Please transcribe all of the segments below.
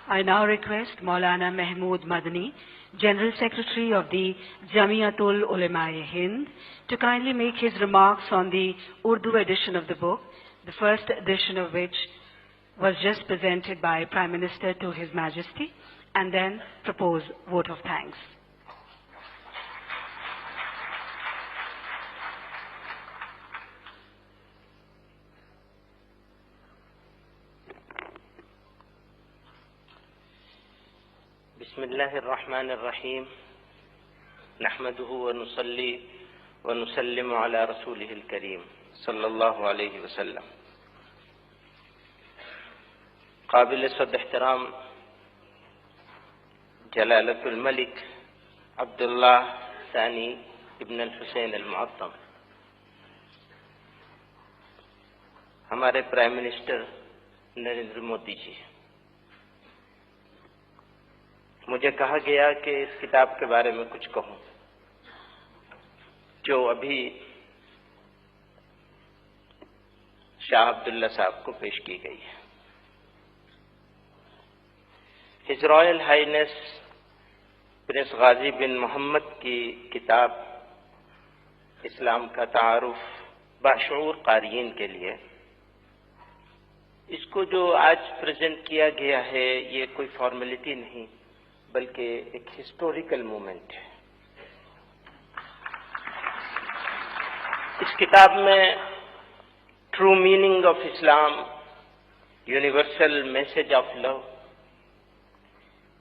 I now request Maulana Mahmood Madani, General Secretary of the Jamiatul Ulema-e-Hind, to kindly make his remarks on the Urdu edition of the book, the first edition of which was just presented by Prime Minister to His Majesty, and then propose vote of thanks. بسم الله الرحمن الرحيم نحمده ونصلي ونسلم على رسوله الكريم صلى الله عليه وسلم. قابل صد احترام جلالة الملك عبد الله ثاني ابن الحسین المعظم، ہمارے پرائم منسٹر نریندر مودی جی، مجھے کہا گیا کہ اس کتاب کے بارے میں کچھ کہوں جو ابھی شاہ عبداللہ صاحب کو پیش کی گئی ہے. ہز رائل ہائینس پرنس غازی بن محمد کی کتاب اسلام کا تعارف باشعور قارئین کے لیے، اس کو جو آج پریزنٹ کیا گیا ہے یہ کوئی فارمیلٹی نہیں بلکہ ایک ہسٹوریکل مومنٹ ہے. اس کتاب میں true meaning of Islam, universal message of love,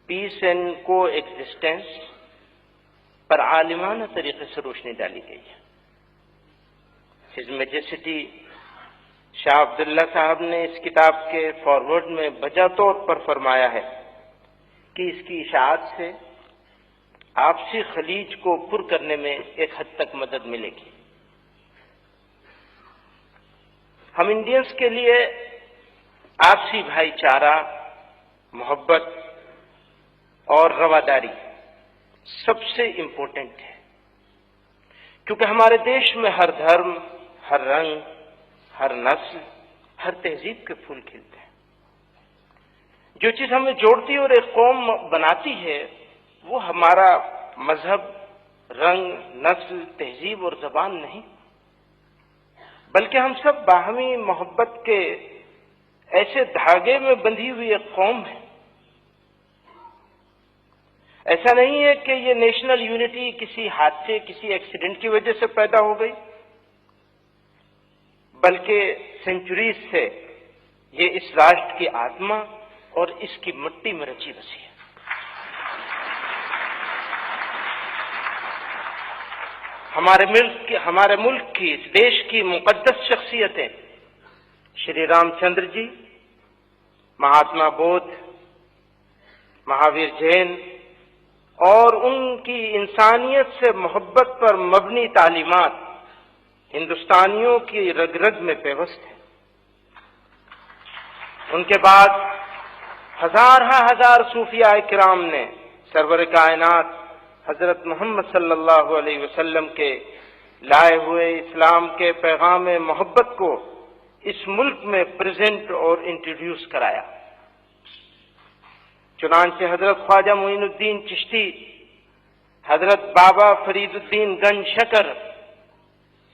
peace and coexistence پر عالمانہ طریقے سے روشنی ڈالی گئی ہے. ہز میجسٹی شاہ عبداللہ صاحب نے اس کتاب کے فارورڈ میں بجا طور پر فرمایا ہے کہ اس کی اشاعت سے آپسی خلیج کو پر کرنے میں ایک حد تک مدد ملے گی. ہم انڈینز کے لیے آپسی بھائی چارہ، محبت اور رواداری سب سے امپورٹنٹ ہے، کیونکہ ہمارے دیش میں ہر دھرم، ہر رنگ، ہر نسل، ہر تہذیب کے پھول کھلتے ہیں. جو چیز ہمیں جوڑتی اور ایک قوم بناتی ہے وہ ہمارا مذہب، رنگ، نسل، تہذیب اور زبان نہیں، بلکہ ہم سب باہمی محبت کے ایسے دھاگے میں بندھی ہوئی ایک قوم ہے. ایسا نہیں ہے کہ یہ نیشنل یونٹی کسی حادثے، کسی ایکسیڈنٹ کی وجہ سے پیدا ہو گئی، بلکہ سینچریز سے یہ اس راشٹر کی آتما اور اس کی مٹی میں رچی بسی ہے. ہمارے ملک کی، اس دیش کی مقدس شخصیتیں شری رام چندر جی، مہاتما بدھ، مہاویر جین اور ان کی انسانیت سے محبت پر مبنی تعلیمات ہندوستانیوں کی رگ رگ میں پیوست ہیں. ان کے بعد ہزار صوفیاء کرام نے سرور کائنات حضرت محمد صلی اللہ علیہ وسلم کے لائے ہوئے اسلام کے پیغام محبت کو اس ملک میں پریزنٹ اور انٹروڈیوس کرایا. چنانچہ حضرت خواجہ معین الدین چشتی، حضرت بابا فرید الدین گنج شکر،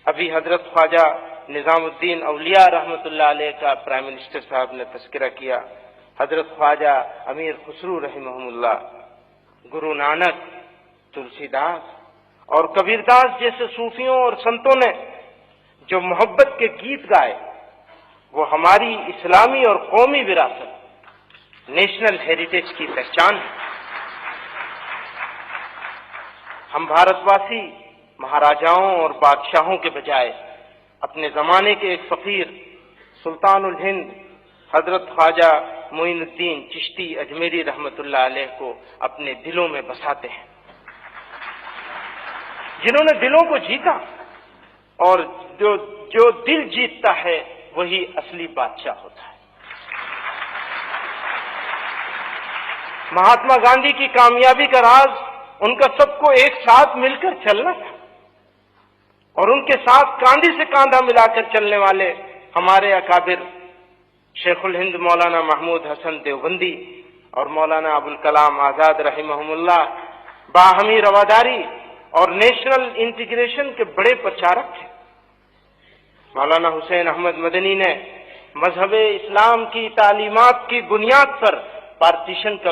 ابھی حضرت خواجہ نظام الدین اولیاء رحمۃ اللہ علیہ کا پرائم منسٹر صاحب نے تذکرہ کیا، حضرت خواجہ امیر خسرو رحمہ اللہ، گرو نانک، تلسی داس اور کبیر داس جیسے صوفیوں اور سنتوں نے جو محبت کے گیت گائے وہ ہماری اسلامی اور قومی وراثت، نیشنل ہیریٹیج کی پہچان ہے. ہم بھارت واسی مہاراجاؤں اور بادشاہوں کے بجائے اپنے زمانے کے ایک فقیر سلطان الہند حضرت خواجہ معین الدین چشتی اجمیری رحمۃ اللہ علیہ کو اپنے دلوں میں بساتے ہیں، جنہوں نے دلوں کو جیتا، اور جو دل جیتتا ہے وہی اصلی بادشاہ ہوتا ہے. مہاتما گاندھی کی کامیابی کا راز ان کا سب کو ایک ساتھ مل کر چلنا تھا، اور ان کے ساتھ کاندھی سے کاندھا ملا کر چلنے والے ہمارے اکابر شیخ الہند مولانا محمود حسن دیوبندی اور مولانا ابوالکلام آزاد رحمہم اللہ باہمی رواداری اور نیشنل انٹیگریشن کے بڑے پرچارک تھے۔ مولانا حسین احمد مدنی نے مذہب اسلام کی تعلیمات کی بنیاد پر پارٹیشن کا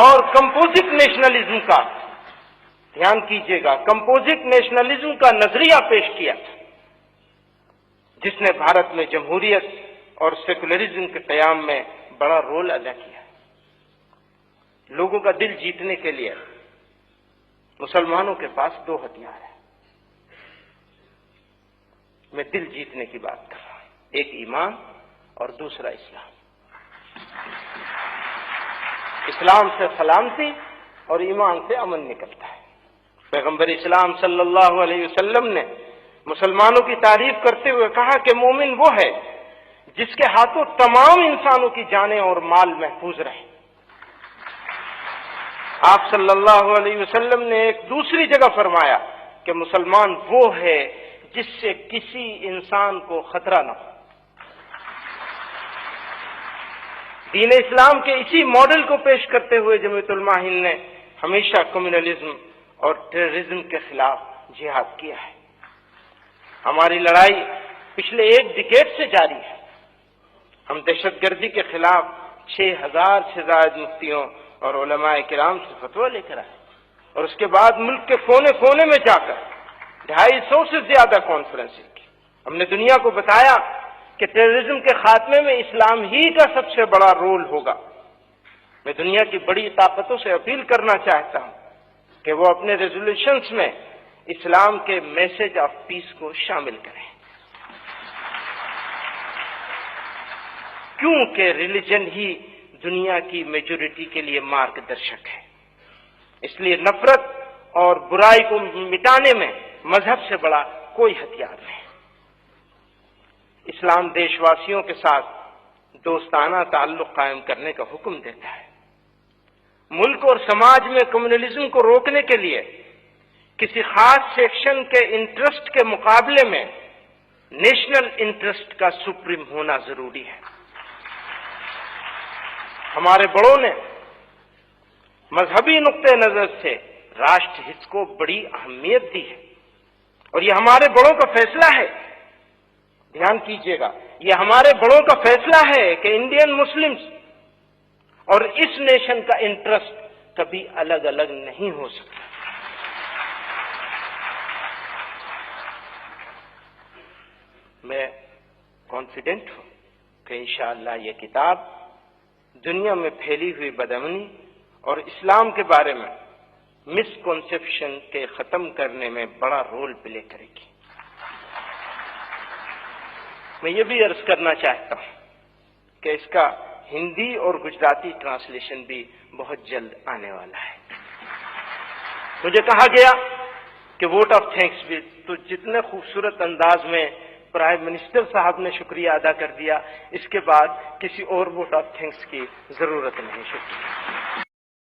اور کمپوزٹ نیشنلزم کا، دھیان کیجئے گا، کمپوزٹ نیشنلزم کا نظریہ پیش کیا تھا، جس نے بھارت میں جمہوریت اور سیکولرزم کے قیام میں بڑا رول ادا کیا۔ لوگوں کا دل جیتنے کے لیے مسلمانوں کے پاس دو ہتھیار ہیں۔ میں دل جیتنے کی بات کر رہا ہوں، ایک ایمان اور دوسرا اسلام۔ اسلام سے سلامتی اور ایمان سے امن نکلتا ہے۔ پیغمبر اسلام صلی اللہ علیہ وسلم نے مسلمانوں کی تعریف کرتے ہوئے کہا کہ مومن وہ ہے جس کے ہاتھوں تمام انسانوں کی جانیں اور مال محفوظ رہے۔ آپ صلی اللہ علیہ وسلم نے ایک دوسری جگہ فرمایا کہ مسلمان وہ ہے جس سے کسی انسان کو خطرہ نہ ہو۔ دین اسلام کے اسی ماڈل کو پیش کرتے ہوئے جمعیت علماء ہند نے ہمیشہ کمیونلزم اور ٹیررزم کے خلاف جہاد کیا ہے۔ ہماری لڑائی پچھلے ایک ڈیکیڈ سے جاری ہے۔ ہم دہشت گردی کے خلاف 6000 سے زائد مفتیوں اور علماء کرام سے فتویٰ لے کر آئے، اور اس کے بعد ملک کے کونے کونے میں جا کر 250 سے زیادہ کانفرنسیں کی۔ ہم نے دنیا کو بتایا کہ ٹیررزم کے خاتمے میں اسلام ہی کا سب سے بڑا رول ہوگا۔ میں دنیا کی بڑی طاقتوں سے اپیل کرنا چاہتا ہوں کہ وہ اپنے ریزولوشنز میں اسلام کے میسج آف پیس کو شامل کریں، کیونکہ ریلیجن ہی دنیا کی میجورٹی کے لیے مارگ درشک ہے۔ اس لیے نفرت اور برائی کو مٹانے میں مذہب سے بڑا کوئی ہتھیار نہیں۔ اسلام دیش واسیوں کے ساتھ دوستانہ تعلق قائم کرنے کا حکم دیتا ہے۔ ملک اور سماج میں کمیونلزم کو روکنے کے لیے کسی خاص سیکشن کے انٹرسٹ کے مقابلے میں نیشنل انٹرسٹ کا سپریم ہونا ضروری ہے۔ ہمارے بڑوں نے مذہبی نقطہ نظر سے راشٹر ہت کو بڑی اہمیت دی ہے، اور یہ ہمارے بڑوں کا فیصلہ ہے۔ دھیان کیجئے گا، یہ ہمارے بڑوں کا فیصلہ ہے کہ انڈین مسلمز اور اس نیشن کا انٹرسٹ کبھی الگ الگ نہیں ہو سکتا۔ میں کانفیڈنٹ ہوں کہ انشاءاللہ یہ کتاب دنیا میں پھیلی ہوئی بدامنی اور اسلام کے بارے میں مسکنسیپشن کے ختم کرنے میں بڑا رول پلے کرے گی۔ میں یہ بھی عرض کرنا چاہتا ہوں کہ اس کا ہندی اور گجراتی ٹرانسلیشن بھی بہت جلد آنے والا ہے۔ مجھے کہا گیا کہ ووٹ آف تھینکس بھی، تو جتنے خوبصورت انداز میں پرائم منسٹر صاحب نے شکریہ ادا کر دیا، اس کے بعد کسی اور ووٹ آف تھینکس کی ضرورت نہیں۔ شکریہ۔